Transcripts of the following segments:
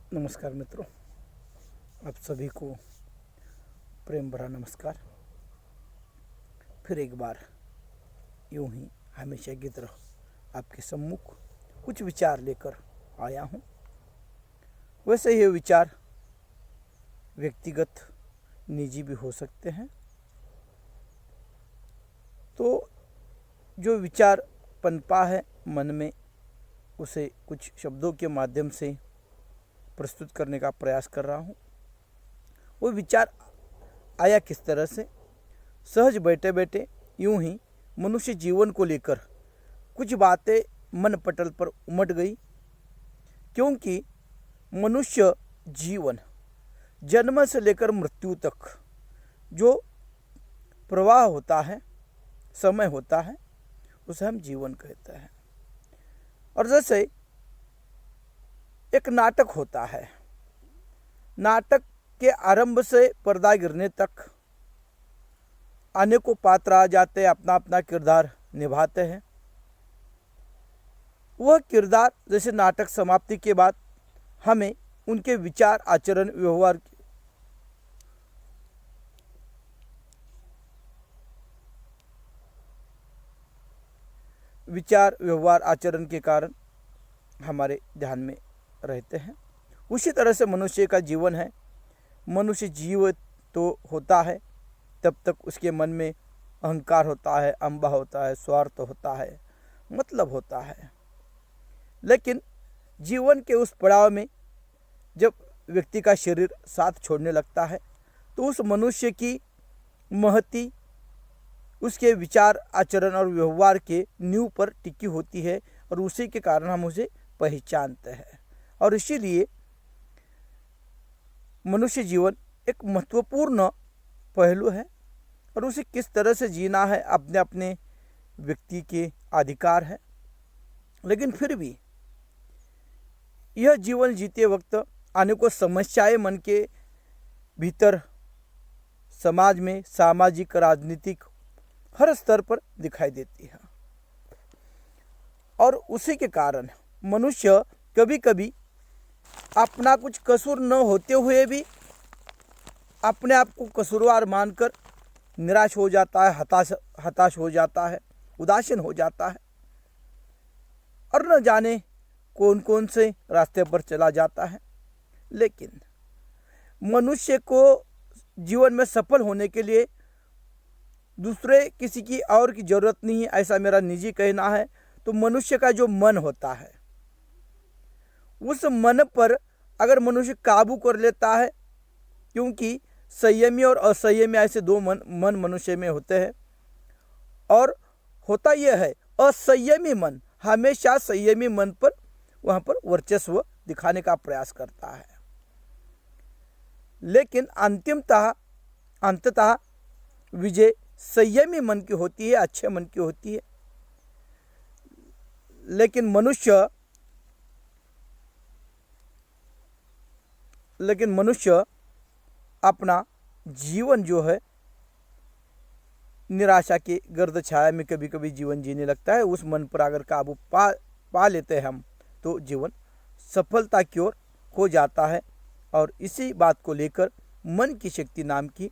नमस्कार मित्रों, आप सभी को प्रेम भरा नमस्कार। फिर एक बार यूं ही हमेशा की तरह आपके सम्मुख कुछ विचार लेकर आया हूं। वैसे ये विचार व्यक्तिगत निजी भी हो सकते हैं। तो जो विचार पनपा है मन में, उसे कुछ शब्दों के माध्यम से प्रस्तुत करने का प्रयास कर रहा हूँ। वो विचार आया किस तरह से, सहज बैठे बैठे यूं ही मनुष्य जीवन को लेकर कुछ बातें मन पटल पर उमड़ गई। क्योंकि मनुष्य जीवन जन्म से लेकर मृत्यु तक जो प्रवाह होता है, समय होता है, उसे हम जीवन कहते हैं। और जैसे एक नाटक होता है, नाटक के आरंभ से पर्दा गिरने तक अनेकों पात्र आ जाते हैं, अपना अपना किरदार निभाते हैं। वह किरदार जैसे नाटक समाप्ति के बाद हमें उनके विचार, आचरण, व्यवहार आचरण के कारण हमारे ध्यान में रहते हैं। उसी तरह से मनुष्य का जीवन है। मनुष्य जीव तो होता है, तब तक उसके मन में अहंकार होता है, अंबा होता है, स्वार्थ होता है, मतलब होता है। लेकिन जीवन के उस पड़ाव में जब व्यक्ति का शरीर साथ छोड़ने लगता है, तो उस मनुष्य की महती उसके विचार, आचरण और व्यवहार के नींव पर टिकी होती है, और उसी के कारण हम उसे पहचानते हैं। और इसीलिए मनुष्य जीवन एक महत्वपूर्ण पहलू है, और उसे किस तरह से जीना है अपने अपने व्यक्ति के अधिकार है। लेकिन फिर भी यह जीवन जीते वक्त अनेकों समस्याएं मन के भीतर, समाज में, सामाजिक, राजनीतिक हर स्तर पर दिखाई देती है। और उसी के कारण मनुष्य कभी कभी अपना कुछ कसूर न होते हुए भी अपने आप को कसूरवार मानकर निराश हो जाता है, हताश हो जाता है, उदासीन हो जाता है, और न जाने कौन कौन से रास्ते पर चला जाता है। लेकिन मनुष्य को जीवन में सफल होने के लिए दूसरे किसी की और की जरूरत नहीं है, ऐसा मेरा निजी कहना है। तो मनुष्य का जो मन होता है, उस मन पर अगर मनुष्य काबू कर लेता है, क्योंकि संयमी और असंयमी ऐसे दो मन मनुष्य में होते हैं। और होता यह है, असंयमी मन हमेशा संयमी मन पर वहाँ पर वर्चस्व दिखाने का प्रयास करता है। लेकिन अंततः विजय संयमी मन की होती है, अच्छे मन की होती है। लेकिन मनुष्य अपना जीवन जो है निराशा के गर्द छाया में कभी कभी जीवन जीने लगता है। उस मन पर अगर काबू पा लेते हैं हम, तो जीवन सफलता की ओर हो जाता है। और इसी बात को लेकर मन की शक्ति नाम की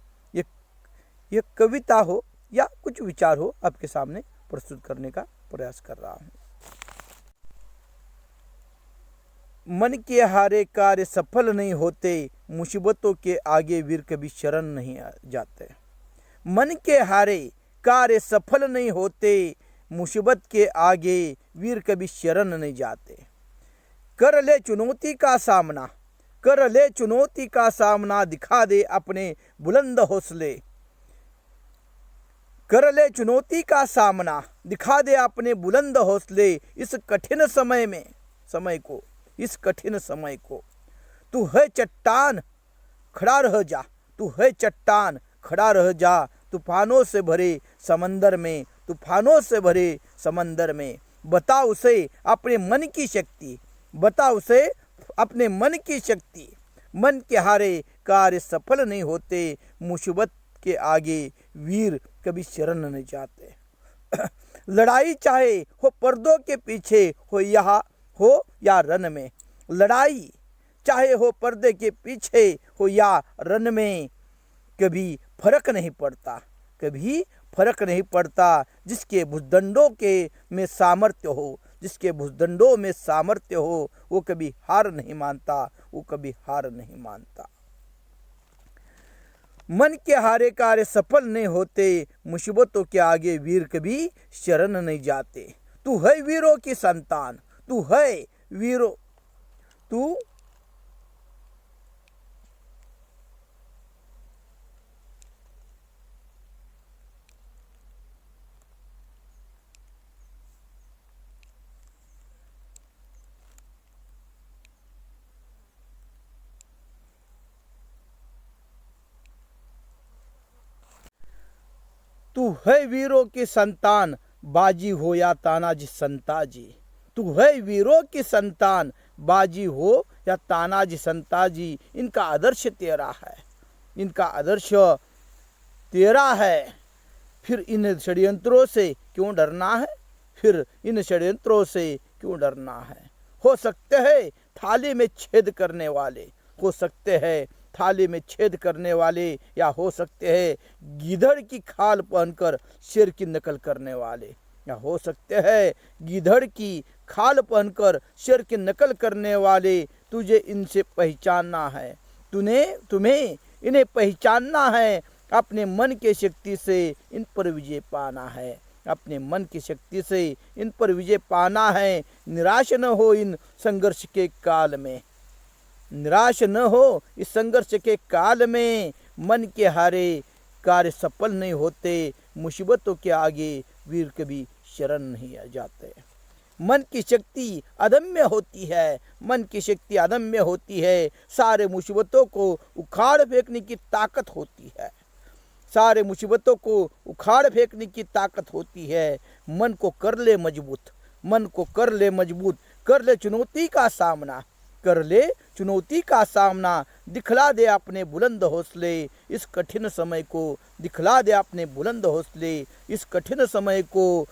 ये कविता हो या कुछ विचार हो, आपके सामने प्रस्तुत करने का प्रयास कर रहा हूँ। मन के हारे कार्य सफल नहीं होते, मुसीबतों के आगे वीर कभी शरण नहीं जाते। मन के हारे कार्य सफल नहीं होते, मुसीबत के आगे वीर कभी शरण नहीं जाते। कर ले चुनौती का सामना, दिखा दे अपने बुलंद हौसले। कर ले चुनौती का सामना, दिखा दे अपने बुलंद हौसले। इस कठिन समय को तू है चट्टान खड़ा रह जा, तूफानों से भरे समंदर में। बता उसे अपने मन की शक्ति, मन के हारे कार्य सफल नहीं होते, मुसीबत के आगे वीर कभी शरण नहीं जाते। लड़ाई चाहे हो पर्दों के पीछे हो या रन में, लड़ाई चाहे हो पर्दे के पीछे हो या रन में, कभी फर्क नहीं पड़ता, कभी फर्क नहीं पड़ता। जिसके भुजदंडों के में सामर्थ्य हो, जिसके भुजदंडों में सामर्थ्य हो, वो कभी हार नहीं मानता, वो कभी हार नहीं मानता। मन के हारे कार्य सफल नहीं होते, मुसीबतों के आगे वीर कभी शरण नहीं जाते। तू है वीरों की संतान, तू है वीरों, तू तू है वीरों की संतान, बाजी हो या तानाजी संताजी। तू है वीरों की संतान, बाजी हो या तानाजी संताजी। इनका आदर्श तेरा है, इनका आदर्श तेरा है। फिर इन षड्यंत्रों से क्यों डरना है, फिर इन षड्यंत्रों से क्यों डरना है। हो सकते हैं थाली में छेद करने वाले, हो सकते हैं थाली में छेद करने वाले, या हो सकते हैं गीदड़ की खाल पहनकर शेर की नकल करने वाले, या हो सकते हैं गीदड़ की खाल पहनकर शेर की नकल करने वाले। तुझे इनसे पहचानना है, तुम्हें इन्हें पहचानना है। अपने मन की शक्ति से इन पर विजय पाना है, अपने मन की शक्ति से इन पर विजय पाना है। निराश न हो इन संघर्ष के काल में, निराश न हो इस संघर्ष के काल में। मन के हारे कार्य सफल नहीं होते, मुसीबतों के आगे वीर कभी शरण नहीं आ जाते। मन की शक्ति अदम्य होती है, मन की शक्ति अदम्य होती है। सारे मुसीबतों को उखाड़ फेंकने की ताकत होती है, सारे मुसीबतों को उखाड़ फेंकने की ताकत होती है। मन को कर ले मजबूत, मन को कर ले मजबूत, कर ले चुनौती का सामना, कर ले चुनौती का सामना। दिखला दे अपने बुलंद हौसले इस कठिन समय को, दिखला दे अपने बुलंद हौसले इस कठिन समय को।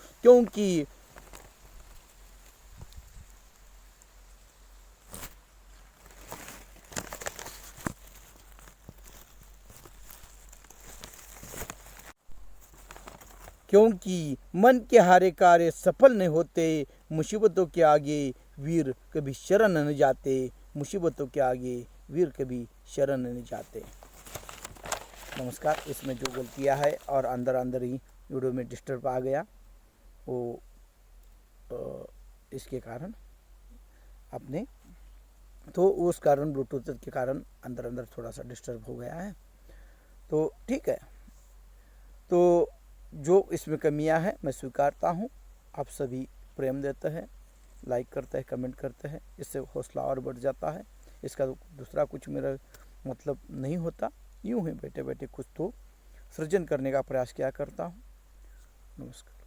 क्योंकि मन के हारे कार्य सफल नहीं होते, मुसीबतों के आगे वीर कभी शरण नहीं जाते, मुसीबतों के आगे वीर कभी शरण नहीं जाते। नमस्कार। इसमें जो गलतियां है और अंदर अंदर ही वीडियो में डिस्टर्ब आ गया, वो इसके कारण अपने तो उस कारण ब्लूटूथ के कारण अंदर अंदर थोड़ा सा डिस्टर्ब हो गया है, तो ठीक है। तो जो इसमें कमियां हैं मैं स्वीकारता हूं। आप सभी प्रेम देते हैं, लाइक करते हैं, कमेंट करते हैं, इससे हौसला और बढ़ जाता है। इसका दूसरा कुछ मेरा मतलब नहीं होता, यूं ही बैठे बैठे कुछ तो सृजन करने का प्रयास किया करता हूं। नमस्कार।